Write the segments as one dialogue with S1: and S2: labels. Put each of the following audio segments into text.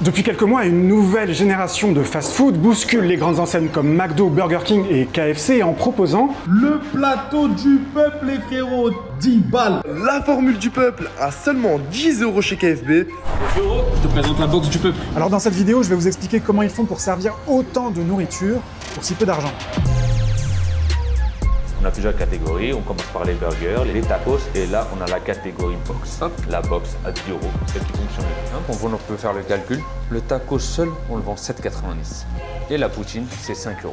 S1: Depuis quelques mois, une nouvelle génération de fast-food bouscule les grandes enseignes comme McDo, Burger King et KFC en proposant
S2: le plateau du peuple, les frérots, 10 balles.
S3: La formule du peuple à seulement 10 € chez KFB.
S4: Bonjour, je te présente la box du peuple.
S1: Alors dans cette vidéo, je vais vous expliquer comment ils font pour servir autant de nourriture pour si peu d'argent.
S5: On a plusieurs catégories, on commence par les burgers, les tacos, et là on a la catégorie box. Hop, la box à 10 €, celle qui fonctionne le mieux. On peut faire le calcul. Le taco seul, on le vend 7,90 €. Et la poutine, c'est 5 €.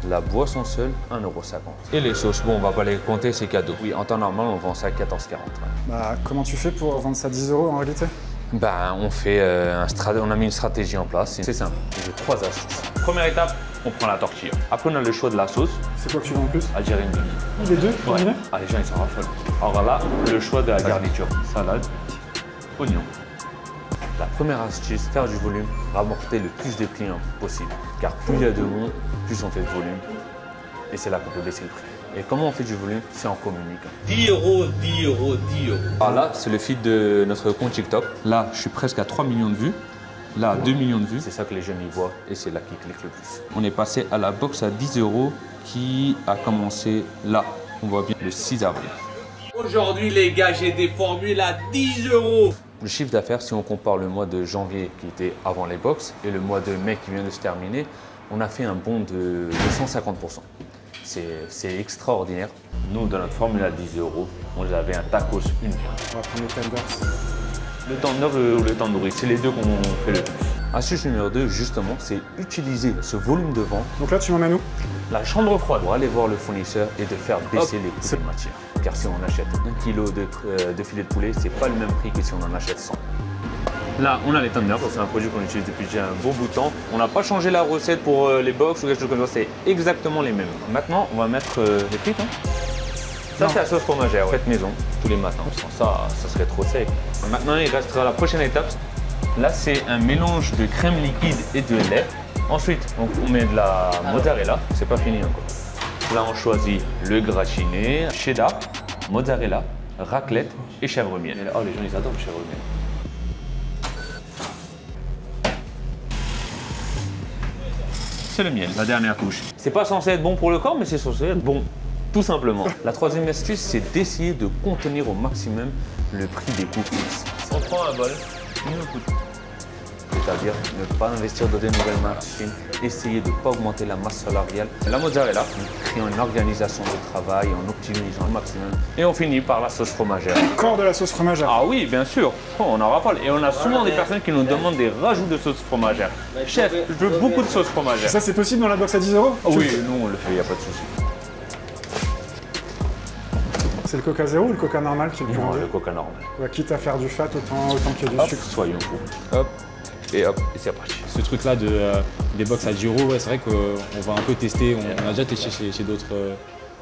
S5: La boisson seule, 1,50 €. Et les sauces, bon, on va pas les compter, c'est cadeau. Oui, en temps normal, on vend ça à 14,40 €.
S1: Bah, comment tu fais pour vendre ça 10 € en réalité?
S5: Bah, on fait on a mis une stratégie en place. C'est simple, j'ai 3 astuces. Première étape, on prend la tortilla. Après, on a le choix de la sauce.
S1: C'est quoi que tu vends en plus?
S5: Algérienne Biggie.
S1: Les deux?
S5: Ouais. Ah, les gens, ils s'en raffolent. Alors là, le choix de la garniture. Salade, oignon. La première astuce, faire du volume, rapporter le plus de clients possible. Car plus il y a de monde, plus on fait de volume. Et c'est là qu'on peut baisser le prix. Et comment on fait du volume? C'est en communiquant.
S4: 10 €, 10 €, 10 €.
S5: Alors là, c'est le feed de notre compte TikTok. Là, je suis presque à 3 millions de vues. Là, 2 millions de vues. C'est ça que les jeunes y voient et c'est là qu'ils cliquent le plus. On est passé à la box à 10 € qui a commencé là. On voit bien le 6 avril.
S4: Aujourd'hui, les gars, j'ai des formules à 10 €.
S5: Le chiffre d'affaires, si on compare le mois de janvier qui était avant les box et le mois de mai qui vient de se terminer, on a fait un bond de 150%. C'est extraordinaire. Nous, dans notre formule à 10 €, on avait un tacos, une viande.
S1: On va prendre les tenders.
S5: Le tandoori ou le tandoori, c'est les deux qu'on fait le plus. Astuce numéro 2, justement, c'est utiliser ce volume de vente.
S1: Donc là, tu m'emmènes où?
S5: La chambre froide pour aller voir le fournisseur et de faire baisser les coûts de matière. Car si on achète 1 kg de filet de poulet, c'est pas le même prix que si on en achète 100. Là, on a les tenders, c'est un produit qu'on utilise depuis déjà un bon bout de temps. On n'a pas changé la recette pour les box ou quelque chose comme ça, c'est exactement les mêmes. Maintenant, on va mettre les frites. Ça, c'est la sauce fromagère, faite maison, tous les matins. Sans ça, ça serait trop sec. Maintenant, il restera la prochaine étape. Là, c'est un mélange de crème liquide et de lait. Ensuite, on met de la mozzarella. C'est pas fini encore. Là, on choisit le gratiné, cheddar, mozzarella, raclette et chèvre miel. Oh, les gens, ils adorent le chèvre miel. C'est le miel, la dernière touche. C'est pas censé être bon pour le corps, mais c'est censé être bon. Tout simplement. La troisième astuce, c'est d'essayer de contenir au maximum le prix des cookies. On prend un bol, une coupe. C'est-à-dire ne pas investir dans des nouvelles machines, essayer de ne pas augmenter la masse salariale. La mozzarella, en créant une organisation de travail, en optimisant au maximum. Et on finit par la sauce fromagère.
S1: Encore de la sauce fromagère?
S5: Ah oui, bien sûr. Oh, on en raffole. Et on a souvent des personnes qui nous demandent des rajouts de sauce fromagère. Chef, je veux beaucoup de sauce fromagère.
S1: Ça, c'est possible dans la box à 10 €?
S5: Oui, nous on le fait, il n'y a pas de souci.
S1: C'est le Coca zéro ou le Coca normal qui est le plus vendu?
S5: Le coca normal.
S1: Ouais, quitte à faire du fat, autant qu'il y a du sucre.
S5: Soyons fous. Hop, et c'est reparti.
S6: Ce truc-là des box à 10 €, ouais, c'est vrai qu'on va un peu tester. On a déjà testé chez d'autres,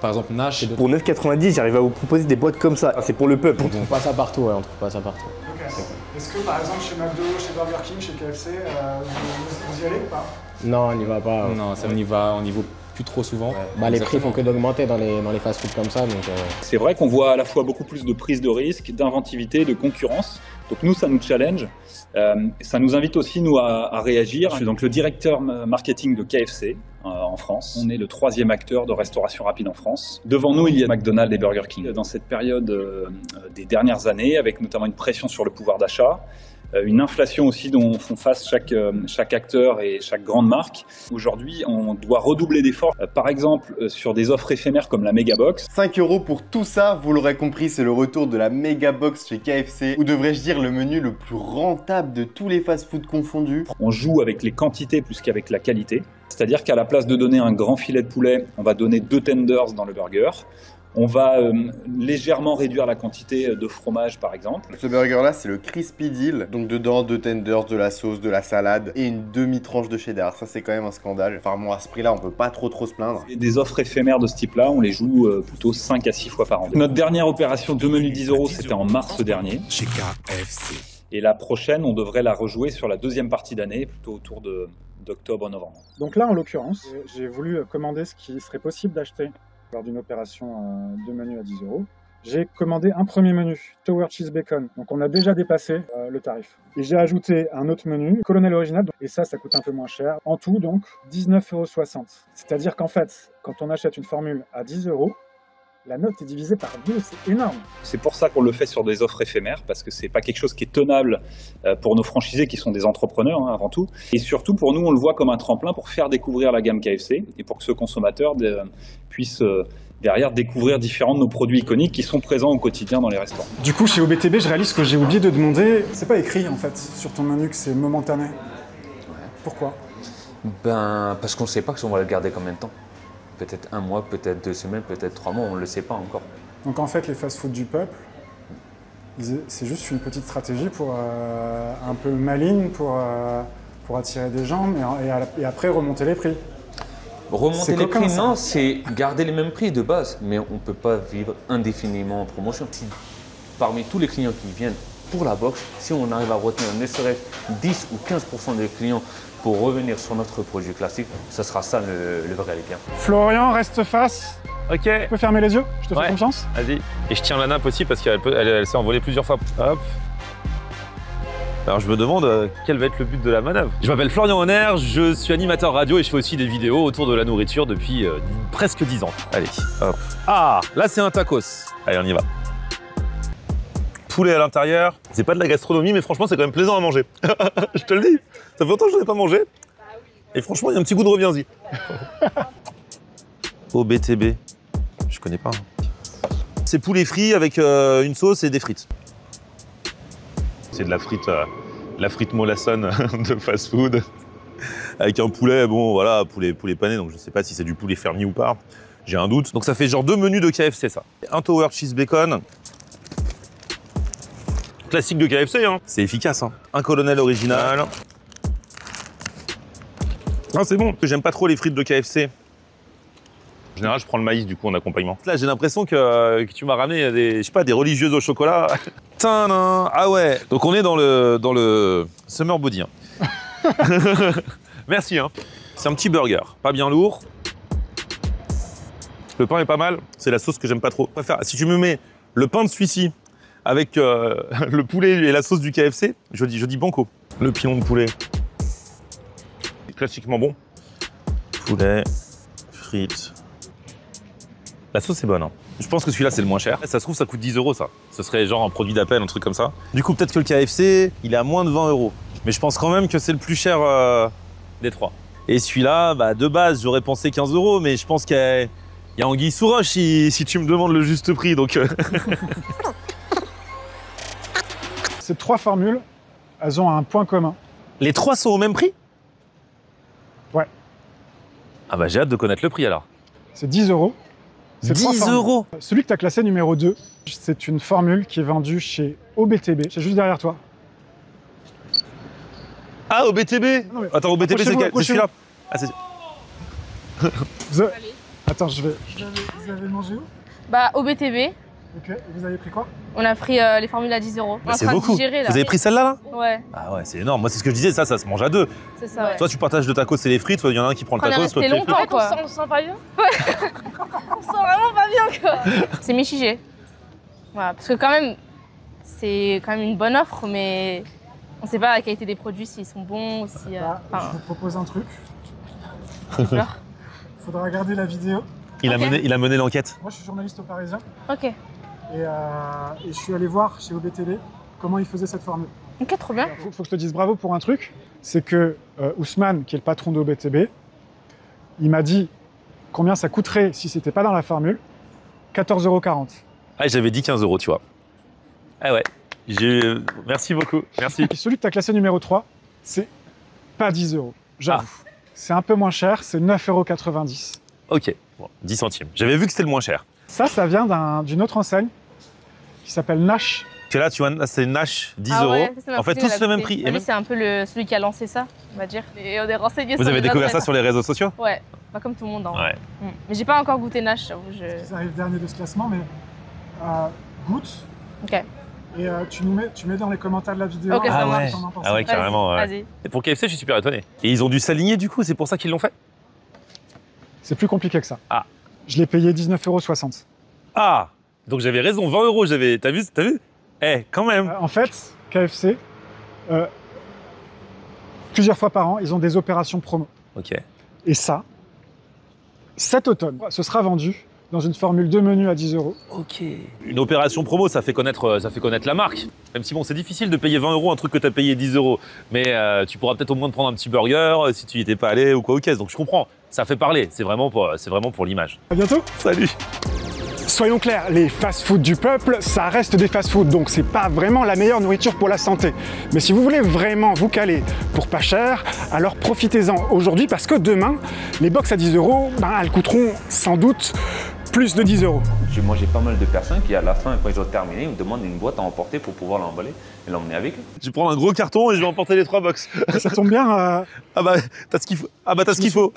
S6: par exemple Nash.
S3: Pour 9,90 €, j'arrive à vous proposer des boîtes comme ça. C'est pour le peuple.
S6: On trouve pas ça partout, ouais, on trouve pas ça partout.
S1: Okay. Est-ce que par exemple chez McDo, chez Burger King, chez KFC, vous y allez ou pas?
S7: Non, on n'y va pas.
S6: Non, on y vaut plus trop souvent. Ouais.
S7: Bah, les prix font que d'augmenter dans les fast-food comme ça. Donc,
S8: C'est vrai qu'on voit à la fois beaucoup plus de prise de risque, d'inventivité, de concurrence. Donc nous, ça nous challenge. Ça nous invite aussi, nous, à réagir. Je suis donc le directeur marketing de KFC en France. On est le 3e acteur de restauration rapide en France. Devant nous, il y a McDonald's et Burger King. Dans cette période des dernières années, avec notamment une pression sur le pouvoir d'achat, une inflation aussi dont font face chaque acteur et chaque grande marque. Aujourd'hui, on doit redoubler d'efforts, par exemple sur des offres éphémères comme la Megabox.
S3: 5 € pour tout ça, vous l'aurez compris, c'est le retour de la Megabox chez KFC, ou devrais-je dire le menu le plus rentable de tous les fast-food confondus.
S8: On joue avec les quantités plus qu'avec la qualité. C'est-à-dire qu'à la place de donner un grand filet de poulet, on va donner 2 tenders dans le burger. On va légèrement réduire la quantité de fromage par exemple.
S3: Ce burger là c'est le Crispy Deal, donc dedans 2 tenders, de la sauce, de la salade et une demi-tranche de cheddar. Ça c'est quand même un scandale. Enfin bon, à ce prix là on peut pas trop se plaindre.
S8: Et des offres éphémères de ce type là, on les joue plutôt 5 à 6 fois par an. Notre dernière opération de menu 10 € c'était en mars dernier.
S9: Chez KFC.
S8: Et la prochaine on devrait la rejouer sur la deuxième partie d'année, plutôt autour d'octobre-novembre.
S1: Donc là en l'occurrence, j'ai voulu commander ce qui serait possible d'acheter lors d'une opération de menu à 10 €.
S9: J'ai commandé un premier menu, Tower Cheese Bacon. Donc on a déjà dépassé le tarif. Et j'ai ajouté un autre menu, Colonel Original. Et ça coûte un peu moins cher. En tout, donc, 19,60 €. C'est-à-dire qu'en fait, quand on achète une formule à 10 €, la note est divisée par 2, c'est énorme.
S8: C'est pour ça qu'on le fait sur des offres éphémères, parce que c'est pas quelque chose qui est tenable pour nos franchisés qui sont des entrepreneurs hein, avant tout. Et surtout pour nous, on le voit comme un tremplin pour faire découvrir la gamme KFC et pour que ce consommateur puisse derrière découvrir différents de nos produits iconiques qui sont présents au quotidien dans les restaurants.
S1: Du coup, chez OBTB, je réalise que j'ai oublié de demander, c'est pas écrit en fait sur ton menu que c'est momentané. Pourquoi?
S5: Ben, parce qu'on ne sait pas si on va le garder combien de temps. Peut-être un mois, peut-être 2 semaines, peut-être 3 mois, on ne le sait pas encore.
S1: Donc en fait, les fast-food du peuple, c'est juste une petite stratégie pour un peu maligne pour attirer des gens et après remonter les prix.
S5: Remonter les prix, non, c'est garder les mêmes prix de base, mais on ne peut pas vivre indéfiniment en promotion. Si parmi tous les clients qui viennent pour la box, si on arrive à retenir ne serait-ce 10 ou 15% des clients pour revenir sur notre produit classique, ce sera ça le vrai gain.
S1: Florian, reste face.
S10: Ok.
S1: Tu peux fermer les yeux, je te fais confiance.
S10: Vas-y. Et je tiens la nappe aussi parce qu'elle s'est envolée plusieurs fois. Hop. Alors je me demande quel va être le but de la manœuvre. Je m'appelle Florian Honner, je suis animateur radio et je fais aussi des vidéos autour de la nourriture depuis presque 10 ans. Allez, hop. Ah, là c'est un tacos. Allez, on y va. Poulet à l'intérieur. C'est pas de la gastronomie, mais franchement c'est quand même plaisant à manger. Je te le dis. Ça fait longtemps que je n'en ai pas mangé. Et franchement, il y a un petit goût de reviens-y. OBTB. Je connais pas. C'est poulet frit avec une sauce et des frites. C'est de la frite mollasson de fast-food. Avec un poulet, bon voilà, poulet pané, donc je sais pas si c'est du poulet fermier ou pas. J'ai un doute. Donc ça fait genre 2 menus de KFC ça. Un Tower Cheese Bacon. Classique de KFC, hein. C'est efficace, hein. Un Colonel Original. Ah, c'est bon. J'aime pas trop les frites de KFC. En général, je prends le maïs du coup en accompagnement. Là, j'ai l'impression que tu m'as ramené des religieuses au chocolat. Tadam. Ah ouais. Donc on est dans le summer body. Hein. Merci. Hein. C'est un petit burger, pas bien lourd. Le pain est pas mal. C'est la sauce que j'aime pas trop. Je préfère, si tu me mets le pain de celui-ci avec le poulet et la sauce du KFC, je dis banco. Le pilon de poulet. Classiquement bon. Poulet, frites. La sauce est bonne. Hein. Je pense que celui-là, c'est le moins cher. Ça se trouve, ça coûte 10 € ça. Ce serait genre un produit d'appel, un truc comme ça. Du coup, peut-être que le KFC, il est à moins de 20 €. Mais je pense quand même que c'est le plus cher des trois. Et celui-là, bah, de base, j'aurais pensé 15 €, mais je pense qu'il y a anguille sous roche si tu me demandes le juste prix. Donc.
S1: Ces 3 formules, elles ont un point commun.
S10: Les 3 sont au même prix?
S1: Ouais.
S10: Ah bah j'ai hâte de connaître le prix alors.
S1: C'est 10 €.
S10: 10 €.
S1: Celui que tu as classé numéro 2, c'est une formule qui est vendue chez OBTB. C'est juste derrière toi.
S10: Ah, OBTB. Attends, OBTB, c'est quel? C'est celui-là. Ah, c'est...
S1: Attends, vous avez mangé où?
S11: Bah, OBTB.
S1: Ok, et vous avez pris quoi?
S11: On a pris les formules à 10 €.
S10: Bah, c'est beaucoup.
S11: Digérer, là.
S10: Vous avez pris celle-là là?
S11: Ouais.
S10: Ah ouais, c'est énorme. Moi, c'est ce que je disais, ça se mange à 2.
S11: C'est ça, ouais.
S10: Soit tu partages le tacos et les frites, soit il y en a un qui prend le tacos, soit les frites.
S11: En fait, on se sent pas bien. Ouais. On se sent vraiment pas bien, quoi. C'est mitigé. Voilà, parce que quand même, c'est quand même une bonne offre, mais on sait pas la qualité des produits, s'ils sont bons ou si...
S1: Je vous propose un truc.
S11: J'ai peur.
S1: Faudra regarder la vidéo.
S10: Il a mené l'enquête.
S1: Moi, je suis journaliste au Parisien.
S11: Ok.
S1: Et je suis allé voir chez OBTB comment ils faisaient cette formule.
S11: Ok, trop bien.
S1: Il faut que je te dise bravo pour un truc. C'est que Ousmane, qui est le patron de OBTB, il m'a dit combien ça coûterait si c'était pas dans la formule. 14,40 €.
S10: Ah, j'avais dit 15 €, tu vois. Ah ouais. Merci beaucoup. Merci.
S1: Et celui que tu as classé numéro 3, c'est pas 10 €. J'avoue. Ah. C'est un peu moins cher, c'est 9,90 €.
S10: Ok, bon, 10 centimes. J'avais vu que c'était le moins cher.
S1: Ça vient d'une autre enseigne qui s'appelle Nash.
S10: Que là, tu vois, c'est Nash, 10
S11: ah
S10: €.
S11: Ouais,
S10: en fait, tous le même prix.
S11: Et c'est un peu celui qui a lancé ça, on va dire. Et on est renseigné.
S10: Vous avez découvert ça sur les réseaux sociaux?
S11: Ouais, pas comme tout le monde. Hein.
S10: Ouais.
S11: Mais j'ai pas encore goûté Nash, j'avoue.
S1: Ils arrivent dernier de ce classement, mais goûte.
S11: Ok.
S1: Et tu mets dans les commentaires de la vidéo.
S11: Ok, ça marche.
S10: Ah ouais, carrément.
S11: Vas-y.
S10: Et pour KFC, je suis super étonné. Et ils ont dû s'aligner du coup, c'est pour ça qu'ils l'ont fait?
S1: C'est plus compliqué que ça.
S10: Ah.
S1: Je l'ai payé 19,60 €.
S10: Ah, Donc j'avais raison, 20 euros, j'avais. T'as vu? Eh, quand même.
S9: En fait, KFC, plusieurs fois par an, ils ont des opérations promo.
S10: Ok.
S9: Et ça, cet automne, ce sera vendu dans une formule de menu à 10 euros.
S10: Ok. Une opération promo, ça fait connaître la marque. Même si bon, c'est difficile de payer 20 euros un truc que tu as payé 10 euros. Mais tu pourras peut-être au moins te prendre un petit burger si tu n'y étais pas allé ou quoi aux caisses. Donc je comprends, ça fait parler. C'est vraiment pour l'image.
S9: À bientôt.
S10: Salut.
S9: Soyons clairs, les fast-foods du peuple, ça reste des fast-foods, donc c'est pas vraiment la meilleure nourriture pour la santé. Mais si vous voulez vraiment vous caler pour pas cher, alors profitez-en aujourd'hui parce que demain, les box à 10 euros, elles coûteront sans doute plus de 10 euros.
S5: J'ai mangé pas mal de personnes qui, à la fin, quand ils ont terminé, ils me demandent une boîte à emporter pour pouvoir l'emballer et l'emmener avec eux.
S10: Je vais prendre un gros carton et je vais emporter les 3 box.
S9: Ça tombe bien.
S10: Ah bah, t'as ce qu'il faut. Ah bah, t'as ce qu'il faut.